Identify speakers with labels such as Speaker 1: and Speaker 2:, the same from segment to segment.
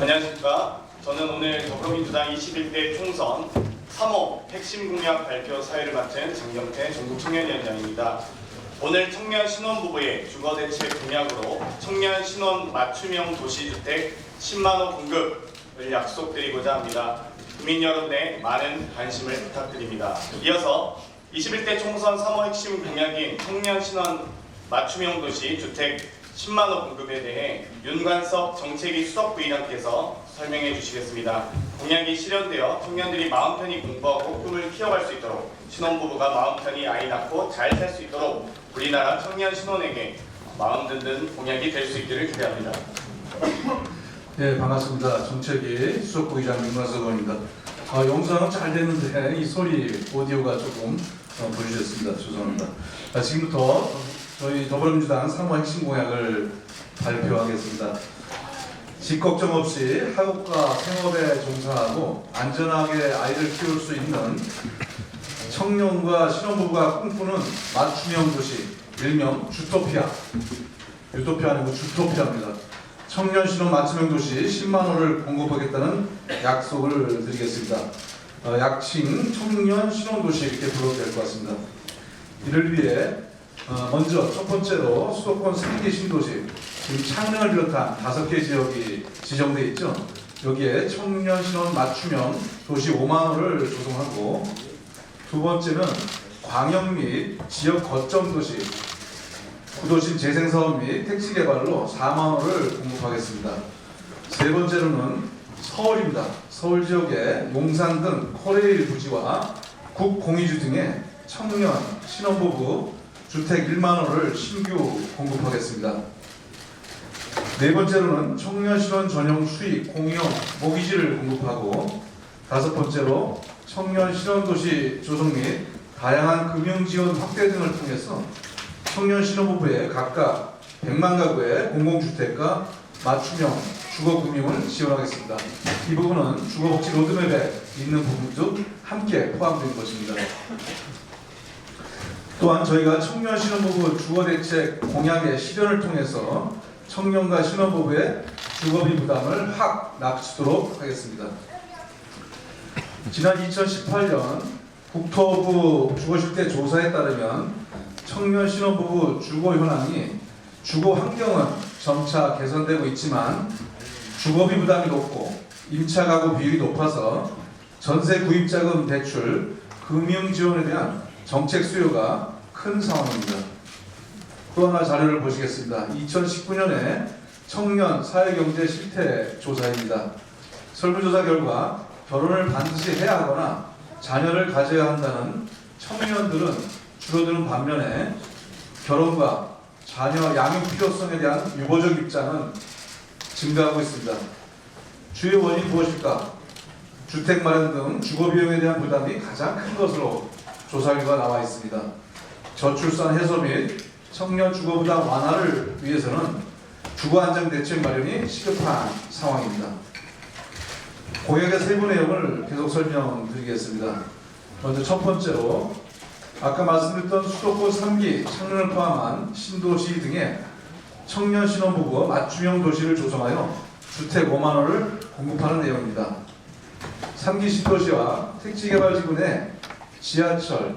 Speaker 1: 안녕하십니까. 저는 오늘 더불어민주당 21대 총선 3호 핵심 공약 발표 사회를 맡은 장경태 전국청년위원장입니다. 오늘 청년 신혼부부의 주거대책 공약으로 청년 신혼 맞춤형 도시주택 10만호 공급을 약속드리고자 합니다. 국민 여러분의 많은 관심을 부탁드립니다. 이어서 21대 총선 3호 핵심 공약인 청년 신혼 맞춤형 도시 주택 10만호 공급에 대해 윤관석 정책위 수석부의장께서 설명해 주시겠습니다. 공약이 실현되어 청년들이 마음 편히 공부하고 꿈을 키워갈 수 있도록, 신혼부부가 마음 편히 아이 낳고 잘 살 수 있도록 우리나라 청년 신혼에게 마음 든든 공약이 될 수 있기를 기대합니다.
Speaker 2: 네, 반갑습니다. 정책위 수석부의장 윤관석 의원입니다. 영상은 잘 됐는데 이 소리 오디오가 조금 보여주셨습니다. 죄송합니다. 지금부터 저희 더불어민주당 3호 핵심 공약을 발표하겠습니다. 집 걱정 없이 학업과 생업에 종사하고 안전하게 아이를 키울 수 있는 청년과 신혼부부가 꿈꾸는 맞춤형 도시, 일명 주토피아. 유토피아 아니고 주토피아입니다. 청년 신혼 맞춤형 도시 10만 호를 공급하겠다는 약속을 드리겠습니다. 약칭 청년 신혼 도시 이렇게 불러도 될 것 같습니다. 이를 위해 먼저 첫 번째로 수도권 3기 신도시, 지금 창녕을 비롯한 5개 지역이 지정되어 있죠. 여기에 청년 신혼 맞춤형 도시 5만 호를 조성하고, 두 번째는 광역 및 지역 거점 도시, 구도심 재생사업 및 택지 개발로 4만 호를 공급하겠습니다. 세 번째로는 서울입니다. 서울 지역의 용산 등 코레일 부지와 국공유지 등의 청년 신혼부부 주택 1만 호를 신규 공급하겠습니다. 네 번째로는 청년 신혼 전용 수익 공영 모기지를 공급하고, 다섯 번째로 청년 신혼도시 조성 및 다양한 금융지원 확대 등을 통해서 청년 신혼부부의 각각 100만 가구의 공공주택과 맞춤형 주거금융을 지원하겠습니다. 이 부분은 주거복지 로드맵에 있는 부분도 함께 포함된 것입니다. 또한 저희가 청년 신혼부부 주거대책 공약의 실현을 통해서 청년과 신혼부부의 주거비 부담을 확 낮추도록 하겠습니다. 지난 2018년 국토부 주거실태 조사에 따르면 청년 신혼부부 주거 현황이 주거 환경은 점차 개선되고 있지만 주거비 부담이 높고 임차 가구 비율이 높아서 전세 구입자금 대출, 금융 지원에 대한 정책 수요가 큰 상황입니다. 또 하나 자료를 보시겠습니다. 2019년에 청년 사회경제 실태 조사입니다. 설문조사 결과 결혼을 반드시 해야 하거나 자녀를 가져야 한다는 청년들은 줄어드는 반면에 결혼과 자녀 양육 필요성에 대한 유보적 입장은 증가하고 있습니다. 주요 원인이 무엇일까? 주택 마련 등 주거 비용에 대한 부담이 가장 큰 것으로 조사 결과 나와 있습니다. 저출산 해소 및 청년 주거 부담 완화를 위해서는 주거 안정 대책 마련이 시급한 상황입니다. 공약의 세부 내용을 계속 설명드리겠습니다. 먼저 첫 번째로 아까 말씀드렸던 수도권 3기 창녕을 포함한 신도시 등의 청년 신혼부부 맞춤형 도시를 조성하여 주택 5만 호를 공급하는 내용입니다. 3기 신도시와 택지개발지구 내 지하철,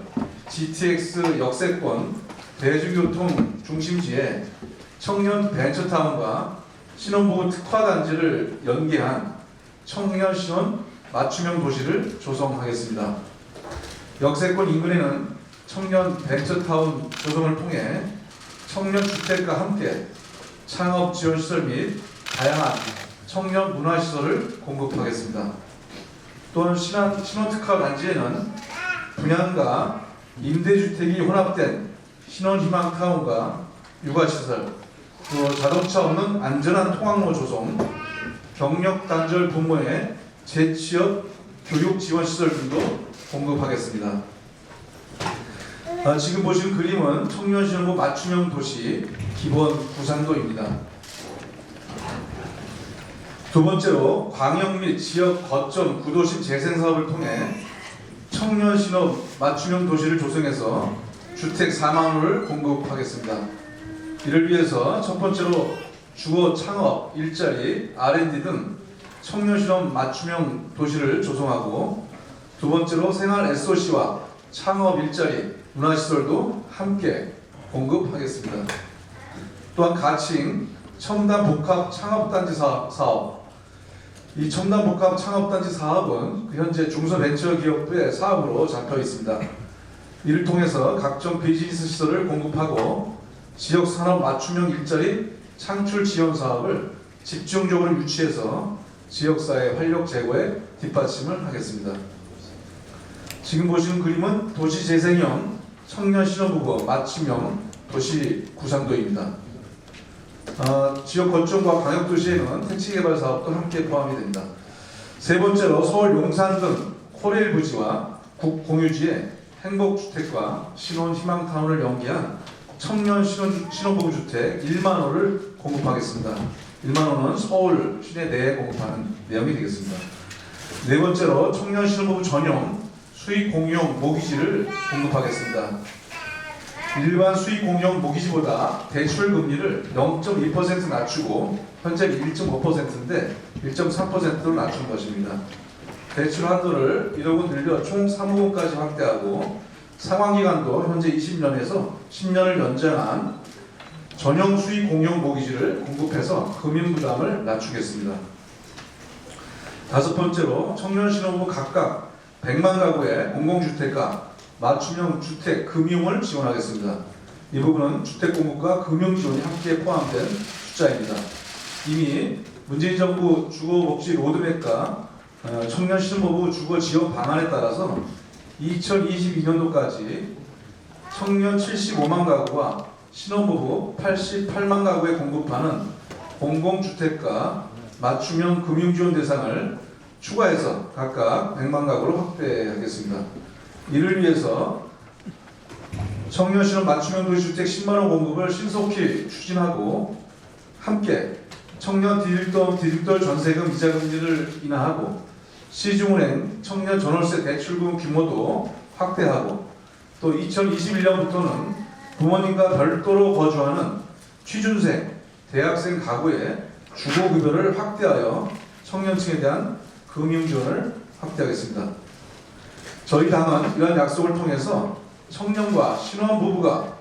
Speaker 2: GTX 역세권, 대중교통 중심지에 청년 벤처타운과 신혼부부 특화단지를 연계한 청년 신혼 맞춤형 도시를 조성하겠습니다. 역세권 인근에는 청년 벤처타운 조성을 통해 청년 주택과 함께 창업 지원 시설 및 다양한 청년 문화 시설을 공급하겠습니다. 또한 신혼 특화 단지에는 분양과 임대주택이 혼합된 신혼희망타운과 육아시설, 또 자동차 없는 안전한 통학로 조성, 경력단절 부모의 재취업 교육 지원 시설 등도 공급하겠습니다. 지금 보시는 그림은 청년 신혼부부 맞춤형 도시 기본 구상도입니다. 두 번째로 광역 및 지역 거점 구도심 재생 사업을 통해 청년 신혼 맞춤형 도시를 조성해서 주택 4만 호를 공급하겠습니다. 이를 위해서 첫 번째로 주거 창업, 일자리, R&D 등 청년 실업 맞춤형 도시를 조성하고, 두 번째로 생활 SOC와 창업, 일자리, 문화시설도 함께 공급하겠습니다. 또한 가칭 첨단 복합 창업단지 사업, 이 첨단 복합 창업단지 사업은 현재 중소벤처기업부의 사업으로 잡혀 있습니다. 이를 통해서 각종 비즈니스 시설을 공급하고 지역 산업 맞춤형 일자리 창출 지원 사업을 집중적으로 유치해서 지역사회 활력 제고에 뒷받침을 하겠습니다. 지금 보시는 그림은 도시재생형 청년 신혼부부 맞춤형 도시 구상도입니다. 지역 거점과 광역도시에는 택지개발 사업도 함께 포함이 됩니다. 세 번째로 서울 용산 등 코레일 부지와 국공유지에 행복주택과 신혼희망타운을 연계한 청년 신혼부부 주택 1만 호를 공급하겠습니다. 1만 호는 서울 시내 내에 공급하는 내용이 되겠습니다. 네 번째로 청년 신혼부부 전용 수익 공용 모기지를 공급하겠습니다. 일반 수익 공용 모기지보다 대출 금리를 0.2% 낮추고 현재 1.5%인데 1.3%로 낮춘 것입니다. 대출 한도를 1억 원 늘려 총 3억 원까지 확대하고 상환기간도 현재 20년에서 10년을 연장한 전용 수익 공용 모기지를 공급해서 금융 부담을 낮추겠습니다. 다섯 번째로 청년 신혼부부 각각 100만 가구의 공공주택과 맞춤형 주택 금융을 지원하겠습니다. 이 부분은 주택 공급과 금융 지원이 함께 포함된 숫자입니다. 이미 문재인 정부 주거복지 로드맵과 청년 신혼부부 주거 지원 방안에 따라서 2022년도까지 청년 75만 가구와 신혼부부 88만 가구에 공급하는 공공주택과 맞춤형 금융지원 대상을 추가해서 각각 100만 가구로 확대하겠습니다. 이를 위해서 청년 신혼 맞춤형 도시주택 10만원 공급을 신속히 추진하고, 함께 청년 디지털 전세금 이자 금리를 인하하고 시중은행 청년 전월세 대출금 규모도 확대하고, 또 2021년부터는 부모님과 별도로 거주하는 취준생, 대학생 가구의 주거급여를 확대하여 청년층에 대한 금융지원을 확대하겠습니다. 저희 당은 이러한 약속을 통해서 청년과 신혼부부가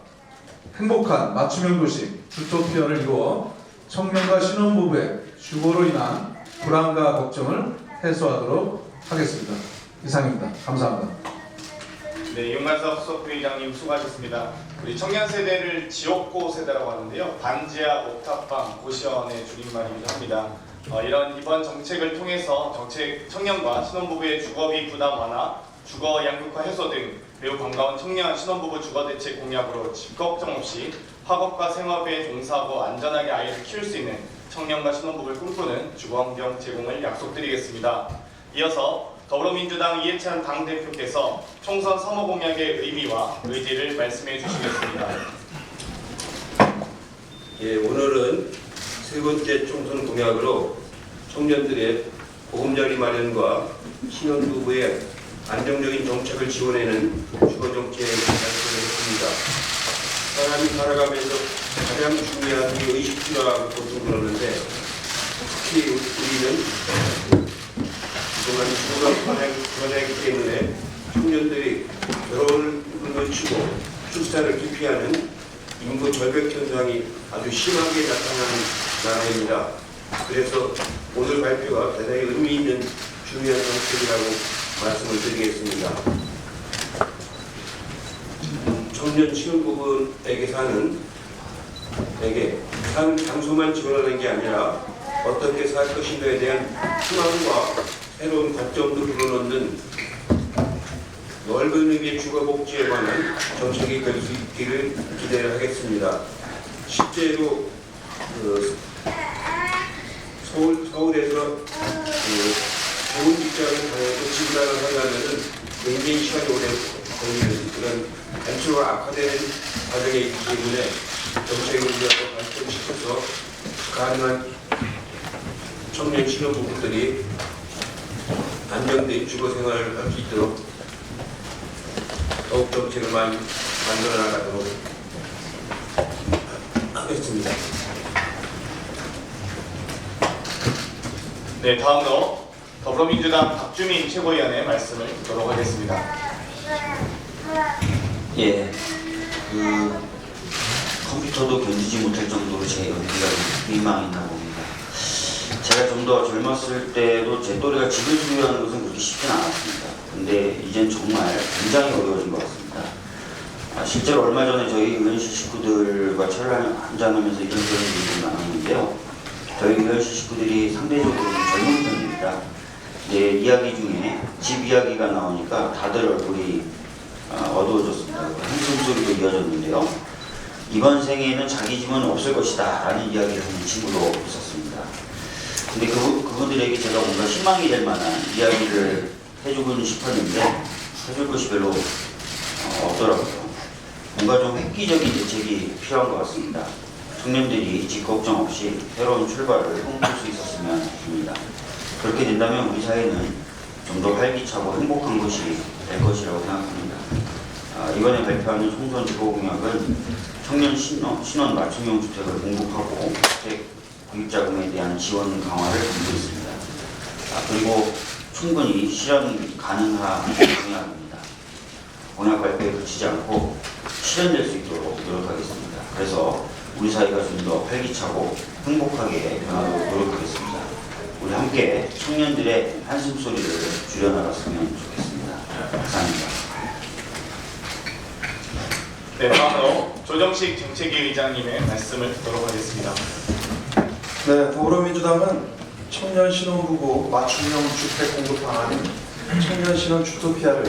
Speaker 2: 행복한 맞춤형 도시 주토피아를 이루어 청년과 신혼부부의 주거로 인한 불안과 걱정을 해소하도록 하겠습니다. 이상입니다. 감사합니다.
Speaker 1: 네, 윤관석 수석부의장님 수고하셨습니다. 우리 청년 세대를 지옥고 세대라고 하는데요. 반지하 옥탑방 고시원의 줄임말이기도 합니다. 이번 정책을 통해서 청년과 신혼부부의 주거비 부담 완화, 주거 양극화 해소 등 매우 반가운 청년 신혼부부 주거 대책 공약으로 집 걱정 없이 학업과 생업에 종사하고 안전하게 아이를 키울 수 있는 청년과 신혼부부를 꿈꾸는 주거 환경 제공을 약속드리겠습니다. 이어서 더불어민주당 이해찬 당대표께서 총선 3호 공약의 의미와 의지를 말씀해 주시겠습니다.
Speaker 3: 예, 오늘은 세 번째 총선 공약으로 청년들의 보금자리 마련과 신혼부부의 안정적인 정책을 지원하는 주거정책을 발표했습니다. 사람이 살아가면서 가장 중요한 게 의식주라고 보통 그러는데, 특히 우리는 그동안 주거가 변하기 때문에 청년들이 결혼을 놓치고 출산을 기피하는 인구 절벽 현상이 아주 심하게 나타나는 나라입니다. 그래서 오늘 발표가 대단히 의미 있는 중요한 정책이라고 말씀을 드리겠습니다. 청년 신혼부부에게 사는 장소만 지원하는 게 아니라 어떻게 살 것인가에 대한 희망과 새로운 관점도 불어넣는 넓은 의미의 주거복지에 관한 정책이 될 수 있기를 기대를 하겠습니다. 실제로 서울에서 좋은 직장을 다녀서 진단을 하려면 굉장히 시간이 오래 걸리는 그런 안치가 악화되는 과정에 있기 때문에 정책을 우리가 발전시켜서 가능한 청년 신혼부부들이 안정된 주거 생활을 할 수 있도록 더욱 정책을 많이 만들어 나가도록 하겠습니다.
Speaker 1: 네, 다음으로 더불어민주당 박주민 최고위원의 말씀을 듣도록 하겠습니다.
Speaker 4: 예, 컴퓨터도 견디지 못할 정도로 제 연기가 민망했나 봅니다. 제가 좀 더 젊었을 때도 제 또래가 집을 수료하는 것은 그렇게 쉽진 않았습니다. 근데 이젠 정말 굉장히 어려워진 것 같습니다. 실제로 얼마 전에 저희 의원실 식구들과 차를 한잔하면서 이런저런 얘기를 나눴는데요. 저희 의원실 식구들이 상대적으로 좀 젊은 편입니다. 이제 이야기 중에 집 이야기가 나오니까 다들 얼굴이 어두워졌습니다. 한숨 소리도 이어졌는데요. 이번 생에는 자기 집은 없을 것이다 라는 이야기를 하는 친구도 있었습니다. 근데 그분들에게 제가 뭔가 희망이 될 만한 이야기를 해주고는 싶었는데 해줄 것이 별로 없더라고요. 뭔가 좀 획기적인 대책이 필요한 것 같습니다. 청년들이 집 걱정 없이 새로운 출발을 꿈꿀 수 있었으면 합니다. 그렇게 된다면 우리 사회는 좀 더 활기차고 행복한 것이 될 것이라고 생각합니다. 이번에 발표하는 총선 주거공약은 청년 신원 맞춤형 주택을 공급하고 주택 구입자금에 대한 지원 강화를 담고 있습니다. 그리고 충분히 실현 가능한 공약입니다. 공약 발표에 그치지 않고 실현될 수 있도록 노력하겠습니다. 그래서 우리 사회가 좀 더 활기차고 행복하게 변하도록 노력하겠습니다. 우리 함께 청년들의 한숨 소리를 줄여나갔으면 좋겠습니다. 감사합니다.
Speaker 1: 네, 다음으로 조정식 정책위 의장님의 말씀을 듣도록 하겠습니다.
Speaker 5: 네, 더불어민주당은 청년 신혼부부 맞춤형 주택 공급 방안인 청년 신혼 주토피아를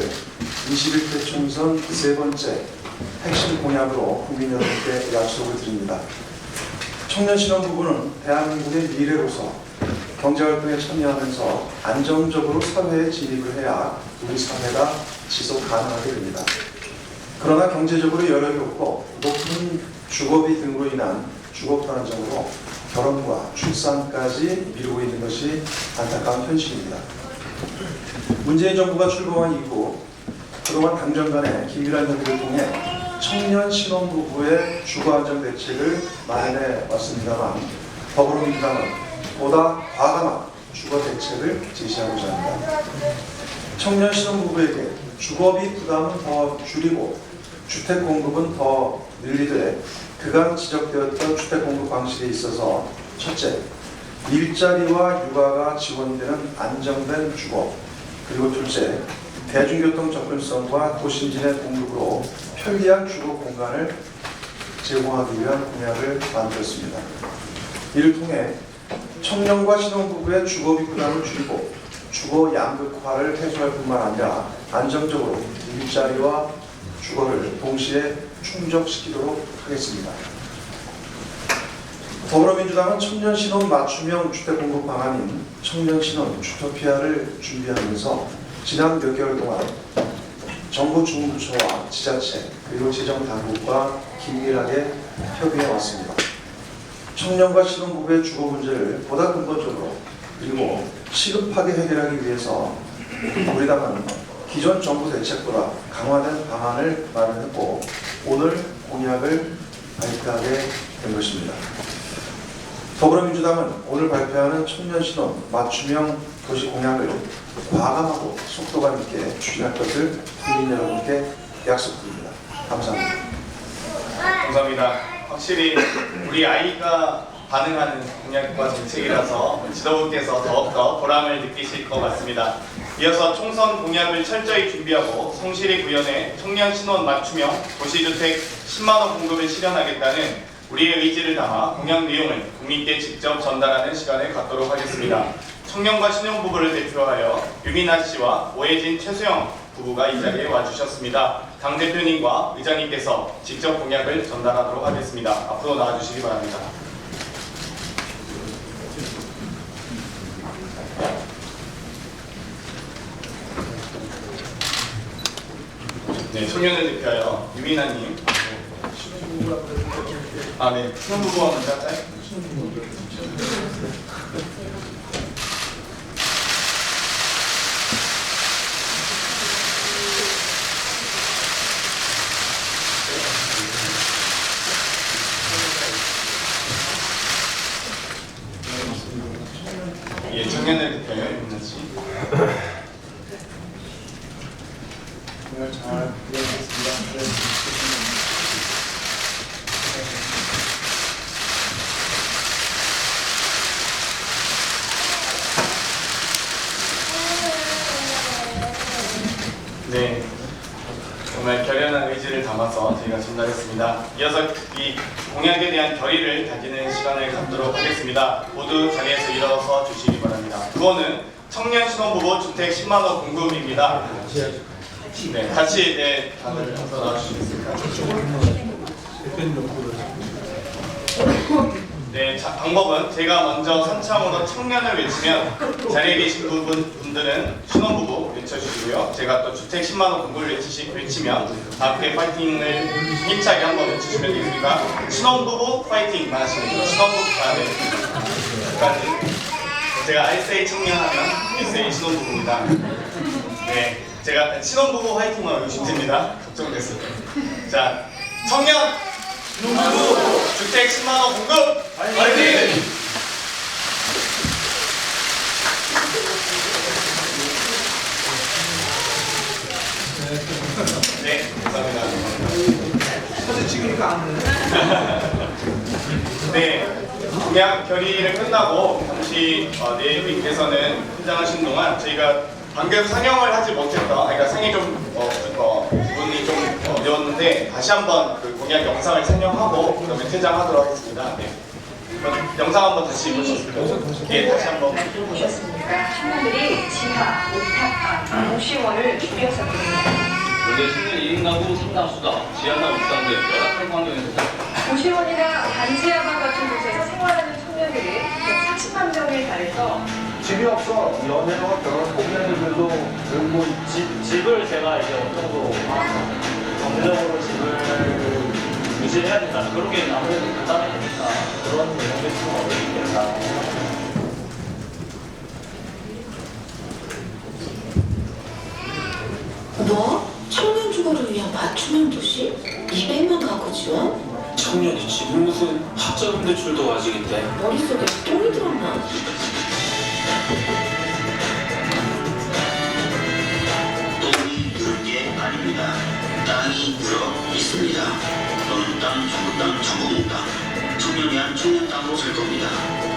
Speaker 5: 21대 총선 세 번째 핵심 공약으로 국민 여러분께 약속을 드립니다. 청년 신혼부부는 대한민국의 미래로서 경제활동에 참여하면서 안정적으로 사회에 진입을 해야 우리 사회가 지속 가능하게 됩니다. 그러나 경제적으로 여력이 없고 높은 주거비 등으로 인한 주거 불안정으로 결혼과 출산까지 미루고 있는 것이 안타까운 현실입니다. 문재인 정부가 출범한 이후 그동안 당정 간의 긴밀한 협의를 통해 청년 신혼부부의 주거 안정 대책을 마련해 왔습니다만 더불어민주당은 보다 과감한 주거 대책을 제시하고자 합니다. 청년 신혼부부에게 주거비 부담은 더 줄이고 주택 공급은 더 늘리되 그간 지적되었던 주택 공급 방식에 있어서 첫째, 일자리와 육아가 지원되는 안정된 주거, 그리고 둘째, 대중교통 접근성과 도심진의 공급으로 편리한 주거 공간을 제공하기 위한 공약을 만들었습니다. 이를 통해 청년과 신혼부부의 주거비 부담을 줄이고 주거 양극화를 해소할 뿐만 아니라 안정적으로 일자리와 주거를 동시에 충족시키도록 하겠습니다. 더불어민주당은 청년 신혼 맞춤형 주택 공급 방안인 청년 신혼 주토피아를 준비하면서 지난 몇 개월 동안 정부 중부처와 지자체 그리고 재정당국과 긴밀하게 협의해 왔습니다. 청년과 신혼부부의 주거 문제를 보다 근본적으로 그리고 시급하게 해결하기 위해서 우리 당은 기존 정부 대책보다 강화된 방안을 마련했고 오늘 공약을 발표하게 된 것입니다. 더불어민주당은 오늘 발표하는 청년 신혼 맞춤형 도시 공약을 과감하고 속도감 있게 추진할 것을 국민 여러분께 약속드립니다. 감사합니다.
Speaker 1: 감사합니다. 확실히 우리 아이가 반응하는 공약과 정책이라서 지도부께서 더욱더 보람을 느끼실 것 같습니다. 이어서 총선 공약을 철저히 준비하고 성실히 구현해 청년 신혼 맞춤형 도시주택 10만원 공급을 실현하겠다는 우리의 의지를 담아 공약 내용을 국민께 직접 전달하는 시간을 갖도록 하겠습니다. 청년과 신혼부부를 대표하여 유민아 씨와 오혜진, 최수영 부부가 이 자리에 와주셨습니다. 당대표님과 의장님께서 직접 공약을 전달하도록 하겠습니다. 앞으로 나와주시기 바랍니다. 네, 청년을 대표하여 유민아님. 아, 네. 신혼부부와 먼저 할까요? 메시지를 담아서 저희가 전달했습니다. 이어서 이 공약에 대한 결의를 다지는 시간을 갖도록 하겠습니다. 모두 자리에서 일어서 주시기 바랍니다. 구호는 청년 신혼부부 주택 10만 원 공급입니다. 네, 같이 단을 한번 나와주시겠습니까? 네, 방법은 제가 먼저 선창으로 청년을 외치면 자리에 계신 분들은 신혼부부 외쳐주시고요. 제가 또 주택 10만 원 공급을 외치면 함께 파이팅을 힘차게 한번 외치시면 되겠습니까? 신혼부부 파이팅만 하시면 돼요. 신혼부부 까지. 제가 RSA 청년 하면 RSA 신혼부부입니다. 네, 제가 신혼부부 화이팅만 하고 싶습니다. 걱정됐을 때. 자, 청년! 신혼부부 주택 10만 원 공급! 화이팅! 네, 감사합니다. 사진 찍으니까 안 돼. 네, 공약 결의를 끝나고 잠시 내일님께서는 퇴장하신 동안 저희가 방금 상영을 하지 못했던, 그러니까 상이 좀 부분이 좀 어려웠는데 다시 한번 그 공약 영상을 상영하고 그다음에 퇴장하도록 하겠습니다. 네. 그럼 영상 한번 다시 보셨습니까? 예, 다시 한번.
Speaker 6: 보셨습니까? 청년들이 지하, 옥탑방, 50원을 줄여서 드립니다.
Speaker 7: 원래 청년 1인 가구 상당수가 지하나 옥상들 열악한 환경에서 살고
Speaker 6: 50원이나 반지하방 같은 곳에서 생활하는 청년들이 140만 명에 달해서
Speaker 8: 집이 없어. 연애와 결혼 고민들도 결국 집을 제가 이제 어느 정도 경제적으로 집을 유지해야 된다. 그런 게 아무래도 부담이 되니까 그런 내용들이 좀 어렵겠다.
Speaker 9: 뭐? 청년 주거를 위한 맞춤형 도시? 200만 가구 지원?
Speaker 10: 청년이 지금 무슨 학자금 대출도 아직인데
Speaker 9: 머릿속에 똥이 들었나?
Speaker 4: 똥이 누른 게 아닙니다. 땅이 늘어 있습니다. 어느 땅, 전부 땅, 전부 땅. 청년이 한 청년 땅으로 살 겁니다.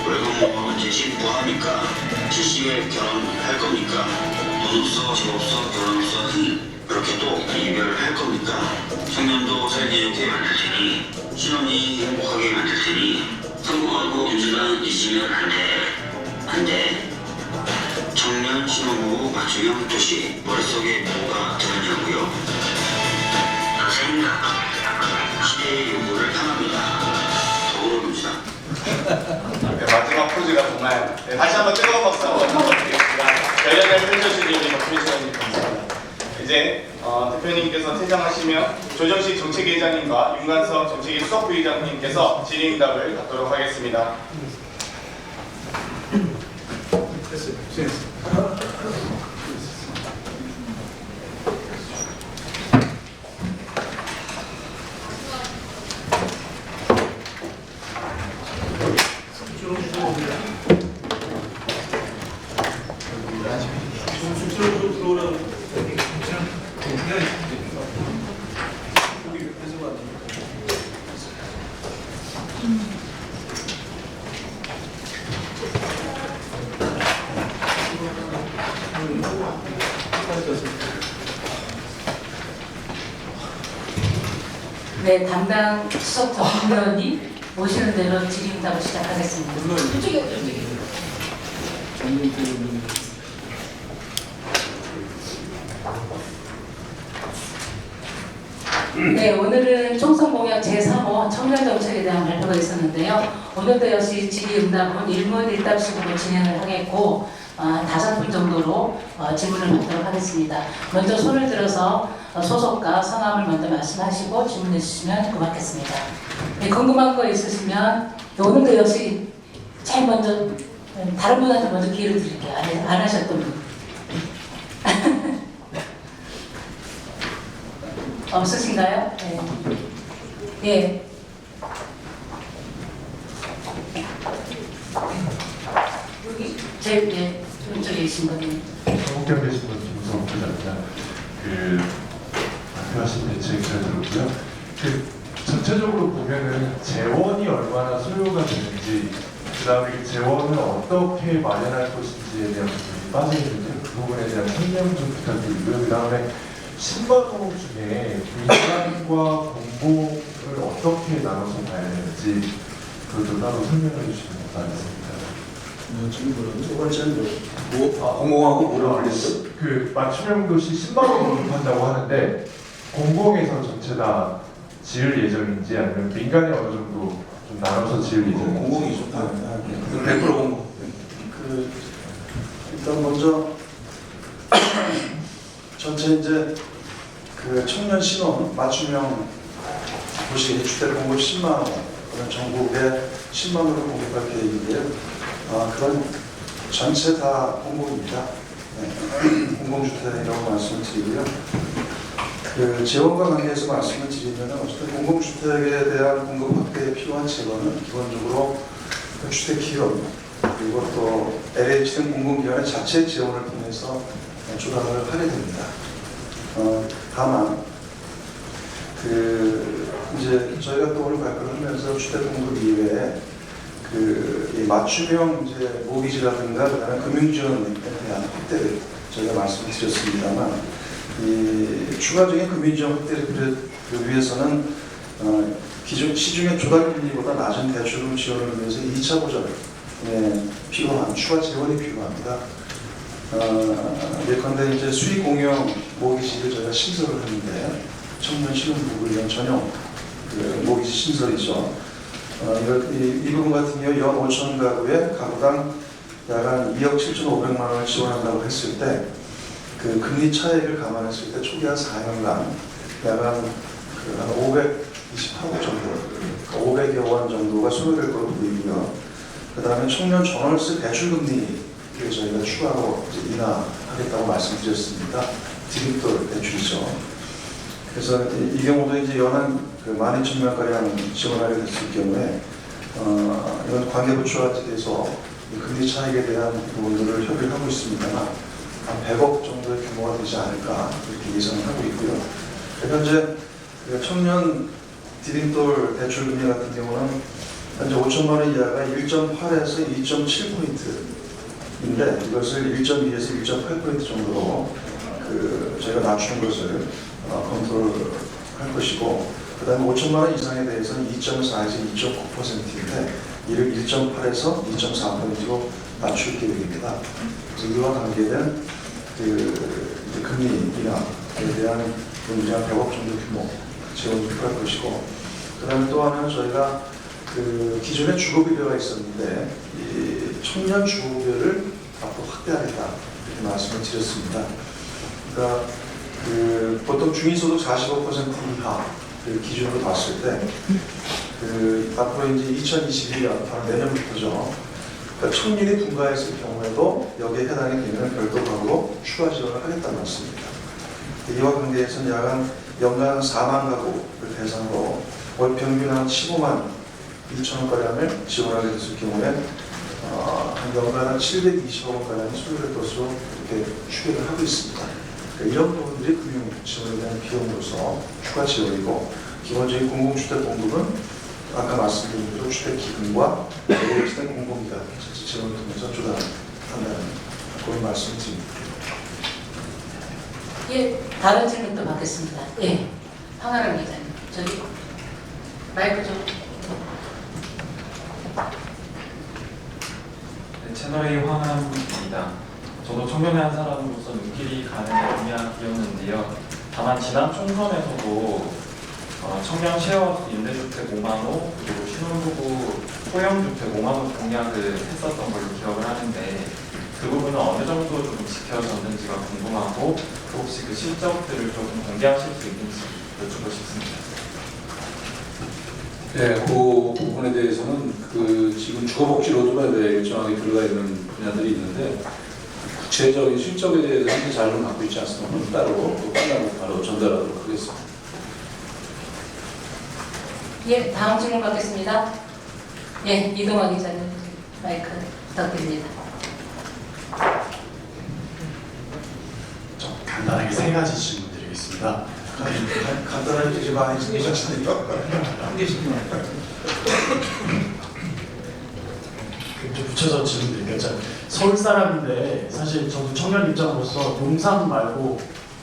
Speaker 4: 월급 뭐 언제씩 뭐합니까? 70에 결혼할 겁니까? 돈 없어, 집 없어, 결혼 없어, 그렇게 또 이별할 겁니까? 청년도 살기 좋게 만들 테니 신혼이 행복하게 만들 테니 성공하고 문제만 있으면 안 돼. 안 돼. 청년 신혼부부 맞춤형 도시 머릿속에 뭐가 들었냐고요? 나 생각 시대의 요구를 향합니다. 더불어민주당.
Speaker 1: 네, 마지막 포즈가 정말 다시 한번 뜨거운 박수 한번 부탁드리겠습니다. 결연을 펼쳐주신 우리 박수민 시장님 감사합니다. 이제 대표님께서 퇴장하시면 조정식 정책위의장님과 윤관석 정책위 수석부의장님께서 질의응답을 갖도록 하겠습니다.
Speaker 11: 네, 담당 수석 정의원님 모시는 대로 질의응답을 시작하겠습니다. 네, 오늘은 총선 공약 제3호 청년 정책에 대한 발표가 있었는데요. 오늘도 역시 질의응답은 일문일답식으로 진행을 하겠고 5분 정도로 질문을 받도록 하겠습니다. 먼저 손을 들어서 소속과 성함을 먼저 말씀하시고 질문해 주시면 고맙겠습니다. 네, 궁금한 거 있으시면 오늘도 역시 제일 먼저 다른 분한테 먼저 기회를 드릴게요. 안 하셨던 분. 없으신가요? 네. 예. 여기 제일 왼쪽에 계신 분이.
Speaker 12: 홍경 계신 분 김우성 부장입니다. 발표하신 대책 잘 들었고요. 전체적으로 보면은 재원이 얼마나 소요가 되는지, 그다음에 그 재원을 어떻게 마련할 것인지에 대한 부분이 빠져 있는데 그 부분에 대한 설명 좀 부탁드리고요. 그다음에 신반호 중에 민간과 공공을 어떻게 나눠서 봐야 되는지 그것도 따로 설명해 주시면 감사하겠습니다.
Speaker 5: 두 번째는 공공하고 뭐를 관련해서?
Speaker 12: 그 맞춤형 도시 신반호 공급한다고 하는데 공공에서 전체 다 지을 예정인지 아니면 민간에 어느 정도 좀 나눠서 지을 예정인지.
Speaker 5: 공공이 좋다. 100% 공공. 일단 먼저 전체 이제 그 청년 신혼 맞춤형 도시 주택 공급 10만 원, 그런 전국에 10만 원을 공급할 계획인데요. 그건 전체 다 공공입니다. 네. 공공주택이라고 말씀을 드리고요. 그 재원과 관계해서 말씀을 드리면 어쨌든 공공주택에 대한 공급 확대에 필요한 재원은 기본적으로 그 주택기업 그리고 또 LH 등 공공기관의 자체 재원을 통해서 조달을 하게 됩니다. 다만 그 이제 저희가 또 오늘 발표를 하면서 주택 공급 이외에 이 맞춤형 이제 모기지라든가 그다음에 금융지원에 대한 확대를 저희가 말씀을 드렸습니다만 이 추가적인 금융지원 확대를 위해서는 기존 시중의 조달 금리보다 낮은 대출금 지원을 위해서 2차 보전에 필요한 추가 지원이 필요합니다. 예컨대 이제 수익 공영 모기지를 저희가 신설을 했는데 청년 신혼부부를 위한 전용 그 모기지 신설이죠. 이 부분 같은 경우 연 5천 가구에 가구당 약 한 2억 7,500만 원을 지원한다고 했을 때 그 금리 차익을 감안했을 때 초기 한 4년간 약 한 528억 정도, 500여 원 정도가 소요될 걸로 보이고요. 그 다음에 청년 전월세 대출금리를 저희가 추가로 이제 인하하겠다고 말씀드렸습니다. 디귿돌 대출이죠. 그래서 이 경우도 이제 연한 12,000명가량 지원하게 됐을 경우에 이건 관계부처와 대해서 금리 차익에 대한 부분들을 협의를 하고 있습니다만 한 100억 정도의 규모가 되지 않을까 이렇게 예상을 하고 있고요. 현재 청년 디딤돌 대출금리 같은 경우는 현재 5천만 원 이하가 1.8에서 2.7포인트인데 이것을 1.2에서 1.8포인트 정도로 저희가 낮추는 것을 컨트롤할 것이고 그 다음에 5천만 원 이상에 대해서는 2.4에서 2.9%인데 이를 1.8에서 2.4%로 낮출 계획입니다. 그래서 이와 관계된 금리 인하에 대한 문제한 100억 정도 규모 지원이 필요할 것이고 그 다음에 또 하나는 저희가 기존에 주거급여가 있었는데 이 청년 주거급여를 앞으로 확대하겠다 이렇게 말씀을 드렸습니다. 그러니까 보통 중위소득 45% 이하 기준으로 봤을 때 앞으로 이제 2021년 바로 내년부터죠. 그러니까 청년이 분가했을 경우에도 여기에 해당이 되면 별도로 추가 지원을 하겠다는 말씀입니다. 이와 관계에서는 약 한 연간 4만 가구를 대상으로 월 평균 한 15만 2천 원가량을 지원하게 됐을 경우에 한 연간 한 720억 원가량이 소요될 것으로 이렇게 추계를 하고 있습니다. 그러니까 이런 부분들이 금융 지원에 대한 비용으로서 추가 지원이고 기본적인 공공주택 공급은 아까 말씀드린 대로 주택기금과 LH등 공공기관 전체 지원을 통해서 조달한다는 그런 말씀을 드립니다.
Speaker 11: 예, 다른 질문도 받겠습니다. 예, 황하람 기자님, 저기 마이크 좀.
Speaker 13: 네, 채널A 황하람입니다. 저도 청년의 한 사람으로서 눈길이 가는 공약이었는데요. 다만 지난 총선에서도 청년 쉐어 임대주택 5만 호 그리고 신혼부부 소형주택 5만 호 공약을 했었던 걸로 기억을 하는데 그 부분은 어느 정도 좀 지켜졌는지가 궁금하고 혹시 그 실적들을 조금 공개하실 수 있는지 여쭙고 싶습니다.
Speaker 2: 네, 그 부분에 대해서는 지금 주거복지 로드맵에 일정하게 들어가 있는 분야들이 있는데 구체적인 실적에 대해서는 자료를 갖고 있지 않습니다. 따로 또 바로 전달하도록 하겠습니다.
Speaker 11: 예, 다음 질문 받겠습니다. 예, 이동환 기자님 마이크 부탁드립니다.
Speaker 1: 좀 간단하게 세 가지 질문 드리겠습니다.
Speaker 5: 간단하게 이제 많이 챙기셨으니까 한 개씩만.
Speaker 14: 좀 붙여서 질문 드릴게요. 서울 사람인데 사실 저도 청년 입장으로서 용산 말고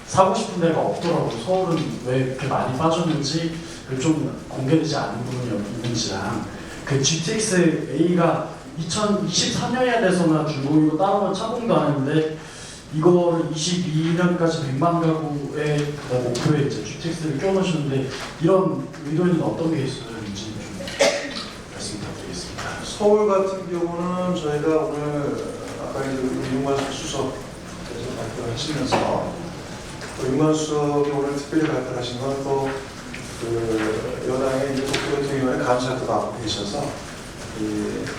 Speaker 14: 사고 싶은 데가 없더라고. 서울은 왜 이렇게 많이 빠졌는지 좀 공개되지 않은 부분이 있는지랑 그 GTX A가 2023년에 돼서나 준공이고 다른 건 착공도 안 했는데 이거를 22년까지 100만 가구의 목표에 이제 GTX를 껴넣으셨는데 이런 의도는 어떤 게 있었는지 좀 말씀 부탁드리겠습니다.
Speaker 5: 서울 같은 경우는 저희가 오늘 아까 이제 윤관수 수석께서 발표를 하시면서 또 윤관수 수석이 오늘 특별히 발표하신 건 또 그 여당의 이제 국회 대통령의 감사도 맡고 계셔서 이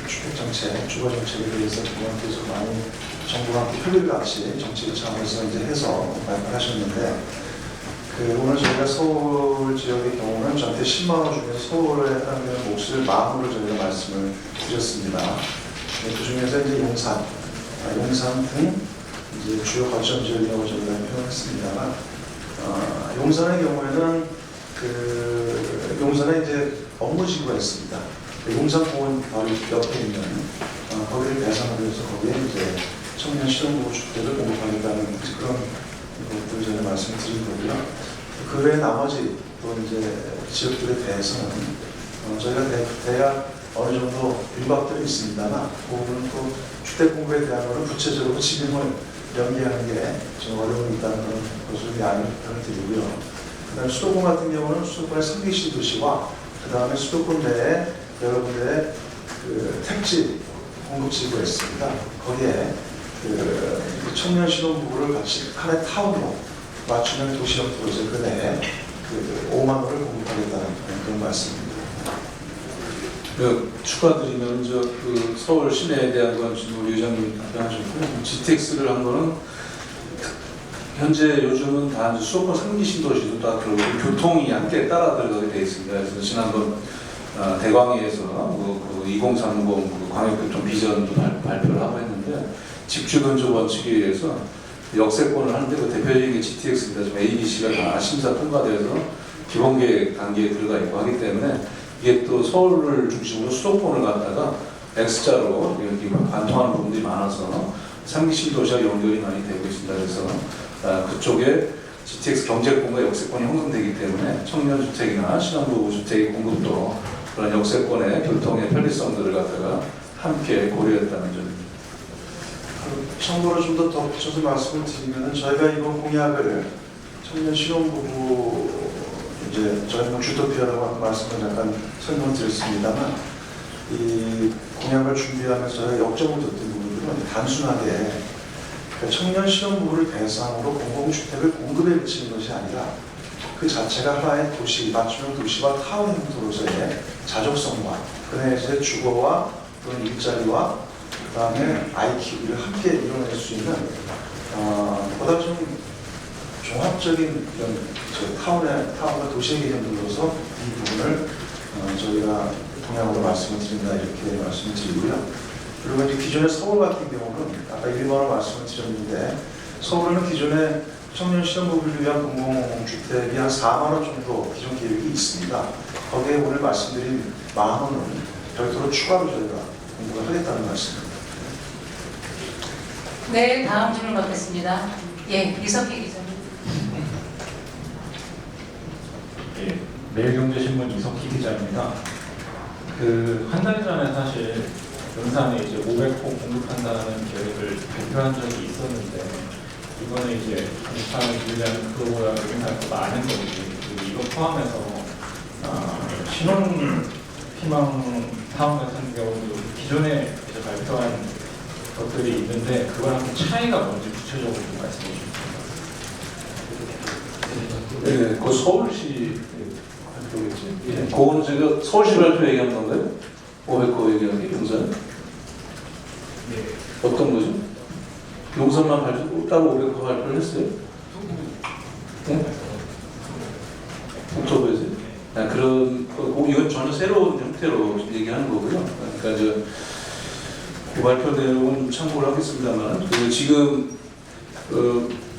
Speaker 5: 주택정책, 주거정책에 대해서 그분께서 많이 정부와 함께 협의를 같이 정책 차원에서 이제 해서 발표하셨는데 그 오늘 저희가 서울 지역의 경우는 전체 10만 원 중에서 서울에 해당되는 몫을 10,000원을 저희가 말씀을 드렸습니다. 그 중에서 이제 용산 등 이제 주요 거점 지역이라고 저희가 표현했습니다만 용산의 경우에는 그 용산에 이제 업무지구가 있습니다. 용산공원 바로 옆에 있는 거기를 대상으로 해서 거기에 이제 청년 실용보호 주택을 공급하겠다는 그런 것들을 저희가 말씀을 드린 거고요. 그 외에 나머지 또 이제 지역들에 대해서는 저희가 대략 어느 정도 일박들이 있습니다만 그 부분은 또 주택 공급에 대한 거는 구체적으로 지금을 연기하는 게 좀 어려움이 있다는 그런 것을 양해를 드리고요. 그다음에 수도권 같은 경우는 수도권의 3기시 도시와 그 다음에 수도권 내에 여러 군데의 그 택지 공급지구가 있습니다. 거기에 그 청년 신혼부부를 같이 하나의 타운으로 맞추는 도시형 프로젝트 그 내에 그 5만 원을 공급하겠다는 그런 말씀입니다.
Speaker 2: 추가드리면 그 서울 시내에 대한 건 지금 우리 의장님 답변하셨고 GTX를 한 거는 현재 요즘은 다 수도권 3기 신도시도 다 그러고 교통이 함께 따라 들어가게 되어 있습니다. 그래서 지난번 대광위에서 그 2030 광역교통 비전도 발표를 하고 했는데 집주변조 원칙에 의해서 역세권을 하는데 그 대표적인 게 GTX입니다. 지금 ABC가 다 심사 통과돼서 기본계획 단계에 들어가 있고 하기 때문에 이게 또 서울을 중심으로 수도권을 갖다가 X자로 여기 관통하는 부분들이 많아서 3기 신도시와 연결이 많이 되고 있습니다. 그래서 그쪽에 GTX 경제권과 역세권이 형성되기 때문에 청년주택이나 신혼부부 주택의 공급도 그런 역세권의 교통의 편리성들을 갖다가 함께 고려했다는 점입니다.
Speaker 5: 참고로 좀 더 덧붙여서 말씀을 드리면 저희가 이번 공약을 청년 신혼부부 이제 저희는 주토피아라고 말씀을 잠깐 설명을 드렸습니다만 이 공약을 준비하면서 저희가 역점을 뒀던 부분들은 단순하게 청년 신혼부부를 대상으로 공공주택을 공급에 그치는 것이 아니라 그 자체가 하나의 도시, 맞춤형 도시와 타운 형태로서의 자족성과 그 내에서의 주거와 또는 일자리와 그 다음에 아이 키우기를 함께 이뤄낼 수 있는 보다 좀 종합적인 이런 타운과 도시의 개념으로서 이 부분을 저희가 동향으로 말씀을 드린다 이렇게 말씀을 드리고요. 그리고 이제 기존의 서울 같은 경우는 아까 1만 원 말씀을 드렸는데 서울은 기존에 청년 신혼부부를 위한 공공주택이 한 4만 원 정도 기존 계획이 있습니다. 거기에 오늘 말씀드린 10,000원은 별도로 추가로 저희가 공부를 하겠다는 말씀입니다.
Speaker 11: 네, 다음 질문 받겠습니다. 예, 이석희 기자님.
Speaker 13: 예, 매일경제신문 이석희 기자입니다. 한 달 전에 사실 용산에 이제 500호 공급한다는 계획을 발표한 적이 있었는데 이번에 이제 공급하는 분량은 그거보다 여기서 많은 거지. 이거 포함해서 신혼희망 타운 같은 경우도 기존에 이제 발표한 것들이 있는데 그거랑 좀 차이가 뭔지 구체적으로 좀 말씀해 주시면
Speaker 2: 네, 그 서울시 발표겠지. 예, 그거는 제가 서울시 발표 얘기한 건가요? 500호 얘기한 게 용산?
Speaker 13: 네.
Speaker 2: 어떤 거죠? 용산만 발표, 따로 500호 발표를 했어요? 네? 옥토버에서? 그런, 이건 전혀 새로운 형태로 얘기하는 거고요. 그러니까 그 발표 내용은 좀 참고를 하겠습니다만, 지금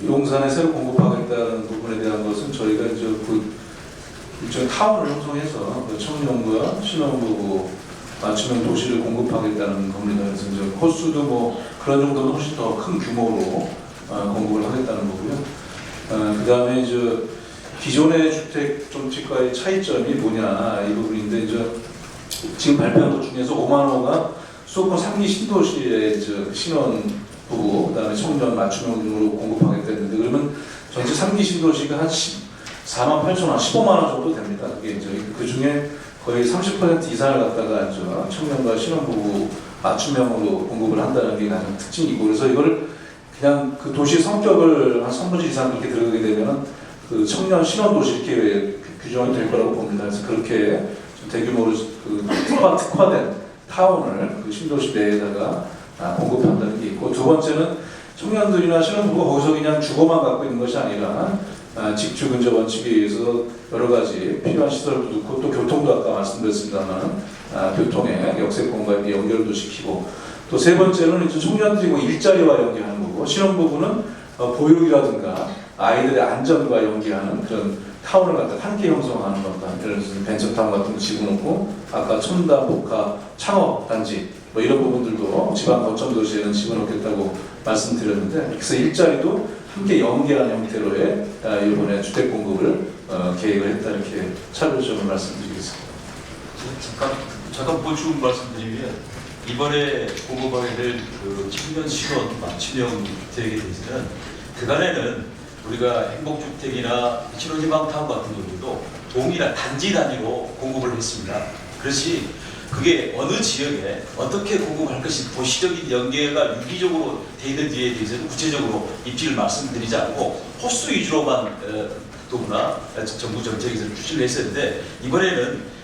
Speaker 2: 용산에 새로 공급하겠다는 부분에 대한 것은 저희가 이제 일종의 타운을 형성해서 청년과 신혼부부 맞춤형 도시를 공급하겠다는 겁니다. 그래서 이제 호수도 뭐 그런 정도는 훨씬 더 큰 규모로 공급을 하겠다는 거고요. 그다음에 이제 기존의 주택 정책과의 차이점이 뭐냐 이 부분인데 이제 지금 발표한 것 중에서 5만 호가 수도권 3기 신도시의 신혼 부부, 그다음에 청년 맞춤형으로 공급하겠다 했는데 그러면 전체 3기 신도시가 한 4만 8천 원, 15만 원 정도 됩니다. 그게 이제 그 중에 거의 30% 이상을 갖다가 이제 청년과 신혼부부 맞춤형으로 공급을 한다는 게 가장 특징이고, 그래서 이걸 그냥 그 도시 성격을 한 3분의 1 이상 그렇게 들어가게 되면은 그 청년 신혼도시 이렇게 규정이 될 거라고 봅니다. 그래서 그렇게 좀 대규모로 그 특화된 타운을 그 신도시 내에다가 공급한다는 게 있고, 두 번째는 청년들이나 신혼부부가 거기서 그냥 주거만 갖고 있는 것이 아니라 직주 근접 원칙에 의해서 여러 가지 필요한 시설도 넣고 또 교통도 아까 말씀드렸습니다만 교통의 역세권과 연결도 시키고, 또 세 번째는 이제 청년들이 뭐 일자리와 연계하는 거고, 신혼부부는 보육이라든가 아이들의 안전과 연계하는 그런 타운을 갖다 함께 형성하는 것다. 예를 들어서 벤처타운 같은 거 집어넣고, 아까 첨단 복합 창업 단지 뭐 이런 부분들도 지방 거점 도시에는 집어넣겠다고 말씀드렸는데, 그래서 일자리도 함께 연계한 형태로의 이번에 주택 공급을 계획을 했다, 이렇게 차별점을 말씀드리겠습니다.
Speaker 15: 잠깐 보충 말씀드리면, 이번에 공급하게 될 그 청년 신혼 맞춤형 주택에 대해서는 그간에는 우리가 행복주택이나 신혼희망타운 같은 경우도 동일한 단지 단위로 공급을 했습니다. 그렇지 그게 어느 지역에 어떻게 공급할 것이 도시적인 연계가 유기적으로 돼 있는지에 대해서는 구체적으로 입지를 말씀드리지 않고 호수 위주로만 더구나 정부 정책에서 추진을 했었는데, 이번에는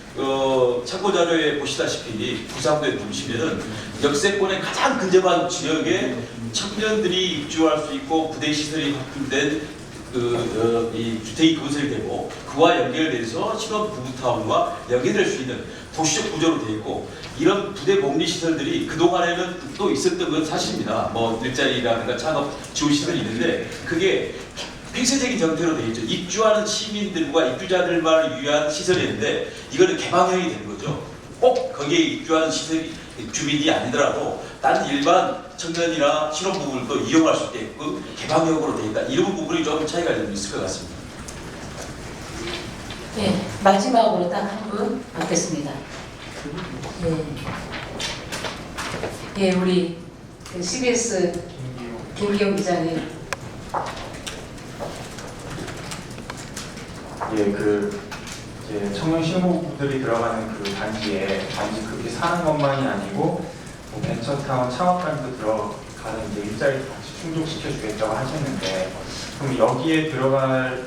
Speaker 15: 참고 자료에 보시다시피 부산부에 보시면은 역세권의 가장 근접한 지역에 청년들이 입주할 수 있고 부대 시설이 확충된 이 주택이 건설되고 그와 연결돼서 신혼 부부타운과 연계될 수 있는 도시적 구조로 되어 있고, 이런 부대 복리 시설들이 그 동안에는 또 있었던 건 사실입니다. 뭐 일자리라든가 창업 지원 시설이 있는데 그게 폐쇄적인 형태로 되어 있죠. 입주하는 시민들과 입주자들만 위한 시설이었는데 이거는 개방형이 되는 거죠. 꼭 거기에 입주하는 시설이 주민이 아니더라도 다른 일반 청년이나 신혼부부들도 이용할 수 있게끔 개방형으로 되어 있다. 이런 부분이 좀 차이가 좀 있을 것 같습니다.
Speaker 11: 네, 마지막으로 딱 한 분 받겠습니다. 예, 우리 CBS 김기용 기자님.
Speaker 13: 청년 신혼부부들이 들어가는 그 단지에 단지 그렇게 사는 것만이 아니고 뭐 벤처타운 창업단지도 들어가는 이제 일자리도 같이 충족시켜 주겠다고 하셨는데, 그럼 여기에 들어갈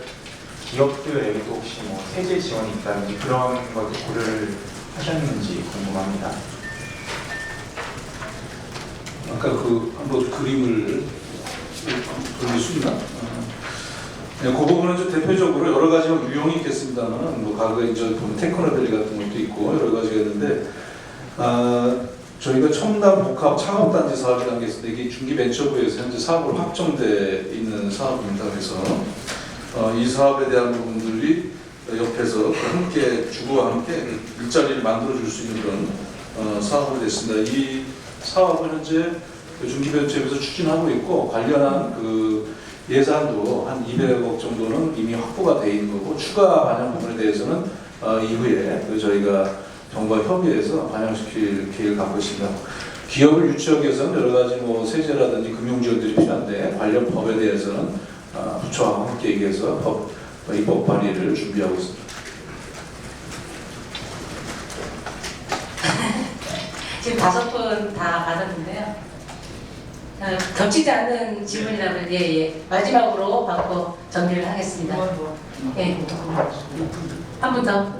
Speaker 13: 기업들에게도 혹시 뭐 세제 지원이 있다든지 그런 것도 고려를 하셨는지 궁금합니다.
Speaker 2: 아까 그 한번 그림을 그릴 수 있나? 네, 그 부분은 좀 대표적으로 여러 가지 유형이 있겠습니다만, 뭐 과거에 이제 보면 테크노밸리 같은 것도 있고 여러 가지가 있는데, 저희가 첨단 복합 창업단지 사업이라는 게 있는데 이게 중기벤처부에서 현재 사업으로 확정돼 있는 사업입니다. 그래서 이 사업에 대한 부분들이 옆에서 함께 주거와 함께 일자리를 만들어줄 수 있는 그런 사업으로 됐습니다. 이 사업은 현재 중기벤처에서 추진하고 있고, 관련한 그 예산도 한 200억 정도는 이미 확보가 돼 있는 거고, 추가 반영 부분에 대해서는 이후에 저희가 정부와 협의해서 반영시킬 계획을 갖고 있습니다. 기업을 유치하기 위해서는 여러 가지 뭐 세제라든지 금융 지원들이 필요한데, 관련 법에 대해서는 부처와 함께 얘기해서 입법 발의를 준비하고 있습니다.
Speaker 11: 지금 5분 다 받았는데요. 겹치지 않는 질문이라면 마지막으로 받고 정리를 하겠습니다. 예, 한 분 더.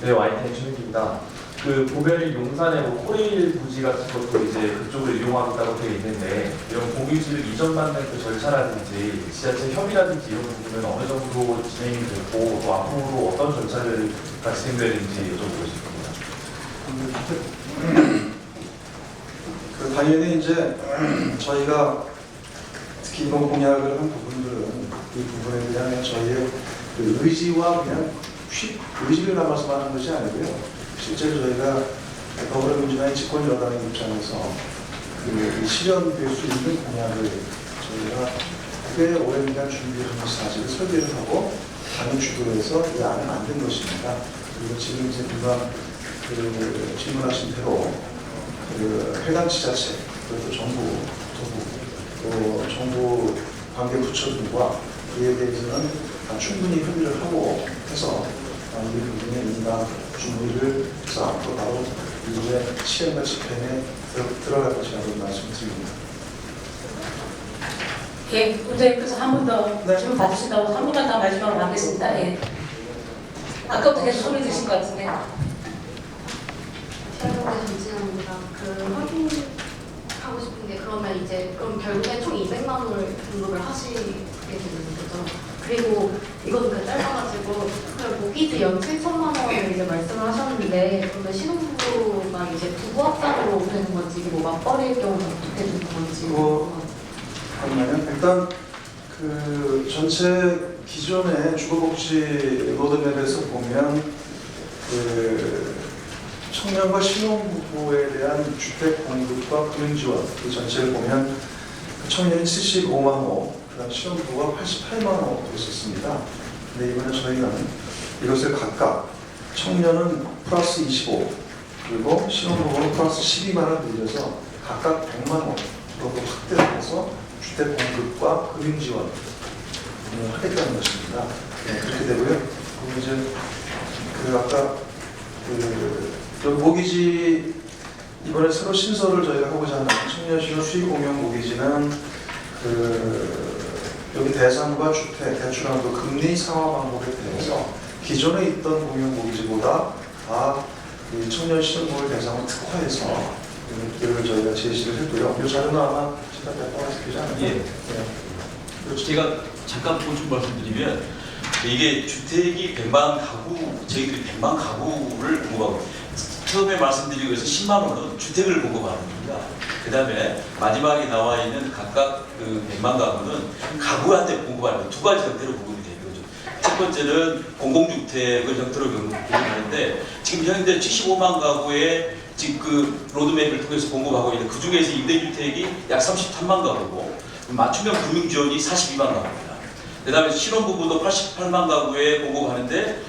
Speaker 12: YTN 최욱입니다. 그 보면은 용산에 뭐 코레일 부지 같은 것도 이제 그쪽을 이용하겠다고 되어 있는데, 이런 공유지를 이전받는 그 절차라든지 지자체 협의라든지 이런 부분은 어느 정도 진행이 됐고, 또 앞으로 어떤 절차가 진행되는지 여쭤보고 싶습니다.
Speaker 5: 당연히 이제 저희가 특히 이번 공약을 한 부분들은 이 부분에 대한 저희의 그 의지와 그냥 의지를 담아서 하는 것이 아니고요. 실제로 저희가 더불어민주당의 집권 여당의 입장에서 그 실현될 수 있는 공약을 저희가 꽤 오랜 기간 준비하면서 사실을 설계를 하고 당일 주도해서 이 안을 만든 것입니다. 그리고 지금 이제 누가 질문하신 대로 해당 지자체 그리고 정부, 또 정부 관계 부처들과 이에 대해서는 충분히 협의를 하고 해서 이 부분에 인가 준비를 해서 앞으로 바로 이후에 시행과 집행에 들어갈 것이라고 말씀드립니다.
Speaker 11: 예, 원장님께서 한 번 더 질문 받으신다고 한 번만 더 마지막으로 하겠습니다. 예. 아까부터 계속 소리 드신 것 같은데.
Speaker 16: 시험에 전진합니다. 확인하고 싶은데 그러면 이제 그럼 결국에 총 200만 원을 등록을 하시게 되는 거죠. 그리고 이건 짧아가지고 모기지 연 7천만 원을 이제 말씀을 하셨는데 그러면 신혼부부가 이제 부부 합산으로 되는 건지 뭐 맞벌이일 경우는 어떻게 되는 건지.
Speaker 5: 잠깐만요. 일단 전체 기존의 주거복지 로드맵에서 보면 청년과 신혼부부에 대한 주택 공급과 금융지원 이 전체를 보면 청년이 75만 호, 그다음 신혼부부가 88만 호 있었습니다. 근데 이번에 저희는 이것을 각각 청년은 플러스 25 그리고 신혼부부는 플러스 12만 원 늘려서 각각 100만 호로 확대를 해서 주택 공급과 금융지원 하겠다는 것입니다. 네, 그렇게 되고요. 그리고 이제 아까 여기 모기지 이번에 새로 신설을 저희가 하고자 하는 청년신혼 수익 공영 모기지는 여기 대상과 주택, 대출한도 금리 상환 방법에 대해서 기존에 있던 공영 모기지보다 이 청년신혼부를 대상으로 특화해서 이를 저희가 제시를 했고요. 이 자료는 아마 제가 발표해서 되지 않을까요?
Speaker 15: 예. 네. 제가 잠깐 보충 말씀드리면 이게 주택이 100만 가구, 저희들이 100만 가구를 공급하고 처음에 말씀드리기 위해서 10만 원은 주택을 공급하는 겁니다. 그 다음에 마지막에 나와 있는 각각 100만 가구는 가구한테 공급하는 거예요. 두 가지 형태로 공급이 되는 거죠. 첫 번째는 공공주택을 형태로 공급하는데 지금 현재 75만 가구의 지금 로드맵을 통해서 공급하고 있는데 그 중에서 임대주택이 약 33만 가구고 맞춤형 금융지원이 42만 가구입니다. 그 다음에 신혼부부도 88만 가구에 공급하는데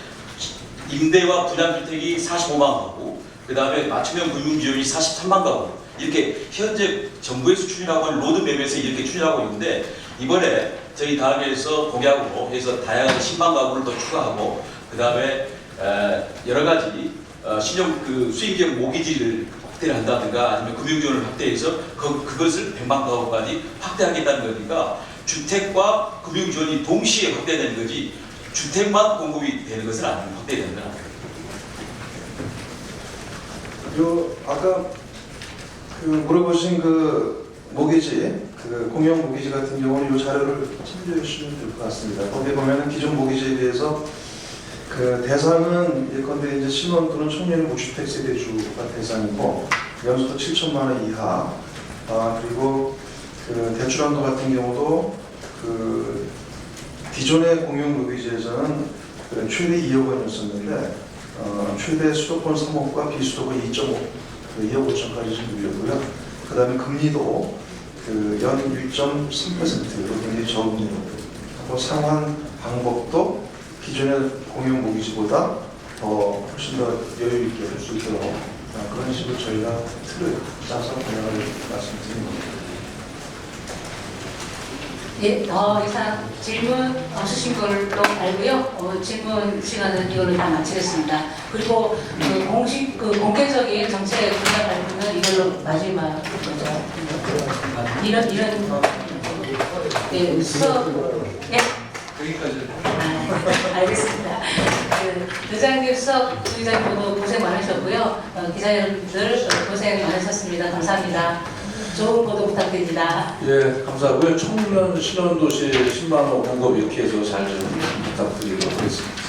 Speaker 15: 임대와 분양주택이 45만 가구, 그 다음에 맞춤형 금융지원이 43만 가구 이렇게 현재 정부에서 추진하고 있는 로드맵에서 이렇게 추진하고 있는데 이번에 저희 당에서 공약으로 해서 다양한 10만 가구를 더 추가하고 그 다음에 여러 가지 신용 수익형 모기지를 확대를 한다든가 아니면 금융지원을 확대해서 그것을 100만 가구까지 확대하겠다는 거니까 주택과 금융지원이 동시에 확대되는 거지 주택만 공급이 되는 것은 아니고 확대되는 건 아닙니다.
Speaker 5: 아까 물어보신 모기지, 공영 모기지 같은 경우는 이 자료를 참조해 주시면 될 것 같습니다. 거기 보면은 기존 모기지에 비해서 대상은 예컨대 이제 신혼 또는 청년 무주택 세대주가 대상이고 연소득 7천만 원 이하, 그리고 대출한도 같은 경우도 기존의 공용 모기지에서는 최대 2억 원이었었는데 최대 수도권 3억과 비수도권 2.5, 2억 5천까지 좀 늘렸고요. 그 다음에 금리도 연 1.3%로 굉장히 적은 하고 상환 방법도 기존의 공용 모기지보다 훨씬 더 여유 있게 할 수 있도록 그런 식으로 저희가 틀을 짜서 방향을 말씀드립니다.
Speaker 11: 예, 더 이상 질문 없으신 걸로 알고요. 질문 시간은 이걸로 다 마치겠습니다. 그리고 공개적인 정책 분야 발표는 이걸로 마지막 거죠. 이런 수업 예.
Speaker 2: 여기까지.
Speaker 11: 알겠습니다. 의장님, 수석 부의장님 모두 고생 많으셨고요. 기자 여러분들 고생 많으셨습니다. 감사합니다. 좋은 보도 부탁드립니다.
Speaker 2: 예, 감사하고요. 청년 신혼도시 10만 원 공급 이렇게 해서 잘 좀 부탁드리도록 하겠습니다.